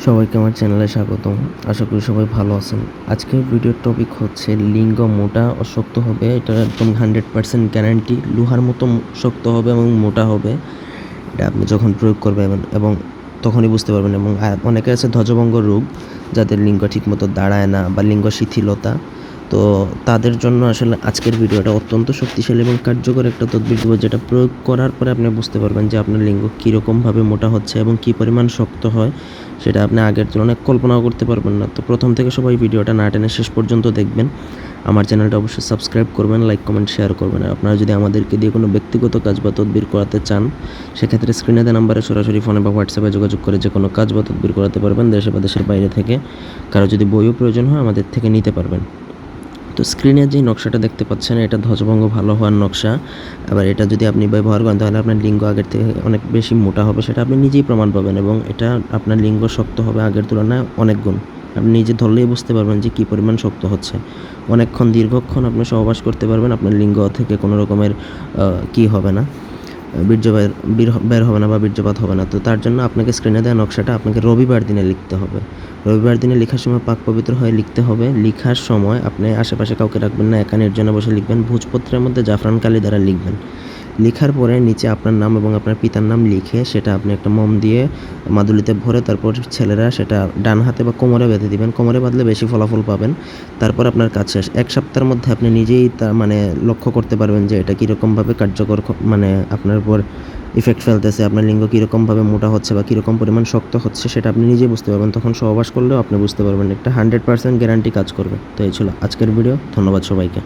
সবাইকে আমার চ্যানেলে স্বাগতম। আশা করি সবাই ভালো আছেন। আজকের ভিডিওর টপিক হচ্ছে লিঙ্গ মোটা ও শক্ত হবে। এটা একদম 100% গ্যারান্টি। লোহার মতো শক্ত হবে এবং মোটা হবে। এটা আপনি যখন প্রয়োগ করবেন এবং তখনই বুঝতে পারবেন। এবং অনেকে আছে ধ্বজভঙ্গ রোগ, যাদের লিঙ্গ ঠিকমতো দাঁড়ায় না বা লিঙ্গ শিথিলতা। তো তাদের জন্য আসলে আজকের ভিডিওটা অত্যন্ত শক্তিশালী এবং কার্যকর একটা তদবির দিব, যেটা প্রয়োগ করার পরে আপনি বুঝতে পারবেন যে আপনার লিঙ্গ কীরকমভাবে মোটা হচ্ছে এবং কী পরিমাণ শক্ত হয়, সেটা আপনি আগের তুলনায় কল্পনাও করতে পারবেন না। তো প্রথম থেকে সবাই ভিডিওটা না টেনে শেষ পর্যন্ত দেখবেন। আমার চ্যানেলটা অবশ্যই সাবস্ক্রাইব করবেন, লাইক কমেন্ট শেয়ার করবেন। আর আপনারা যদি আমাদেরকে দিয়ে কোনো ব্যক্তিগত কাজ বা তদবির করাতে চান, সেক্ষেত্রে স্ক্রিনে দেওয়া নাম্বারে সরাসরি ফোনে বা হোয়াটসঅ্যাপে যোগাযোগ করে যে কোনো কাজ বা তদবির করাতে পারবেন, দেশে বা দেশের বাইরে থেকে। কারো যদি বইও প্রয়োজন হয় আমাদের থেকে নিতে পারবেন। তো স্ক্রিনে যে নকশাটা দেখতে পাচ্ছেন, এটা ধ্বজভঙ্গ ভালো হওয়ার নকশা। আবার এটা যদি আপনি ব্যবহার করেন তাহলে আপনার লিঙ্গ আগের থেকে অনেক বেশি মোটা হবে, সেটা আপনি নিজেই প্রমাণ পাবেন। এবং এটা আপনার লিঙ্গ শক্ত হবে আগের তুলনায় অনেক গুণ। আপনি নিজে ধরলেই বুঝতে পারবেন যে কী পরিমাণ শক্ত হচ্ছে। অনেকক্ষণ দীর্ঘক্ষণ আপনি সহবাস করতে পারবেন, আপনার লিঙ্গ থেকে কোনো রকমের কী হবে না, বীর্য বের হবে না বা বীর্যপাত হবে না। তো তার জন্য আপনাকে স্ক্রিনে দেওয়া নকশাটা আপনাকে রবিবার দিনে লিখতে হবে। রবিবার দিনে লেখার সময় পাক পবিত্র হয়ে লিখতে হবে। লিখার সময় আপনি আশেপাশে কাউকে রাখবেন না, একা নির্জনে বসে লিখবেন। ভোজপত্রের মধ্যে জাফরান কালি দ্বারা লিখবেন। লিখার পরে নিচে আপনার নাম এবং আপনার পিতার নাম লিখে সেটা আপনি একটা মোম দিয়ে মাদুলিতে ভরে তারপর ছেলেরা সেটা ডান হাতে বা কোমরে বেঁধে দিবেন। কোমরে বাঁধলে বেশি ফলাফল পাবেন। তারপর আপনার কাজ শেষ। 1 সপ্তাহের মধ্যে আপনি নিজেই তা লক্ষ্য করতে পারবেন যে এটা কীরকমভাবে কার্যকর আপনার উপর ইফেক্ট ফেলতেছে। আপনার লিঙ্গ কীরকমভাবে মোটা হচ্ছে বা কীরকম পরিমাণ শক্ত হচ্ছে, সেটা আপনি নিজেই বুঝতে পারবেন। তখন সহবাস করলেও আপনি বুঝতে পারবেন। একটা 100% গ্যারান্টি কাজ করবে। তো এই ছিল আজকের ভিডিও। ধন্যবাদ সবাইকে।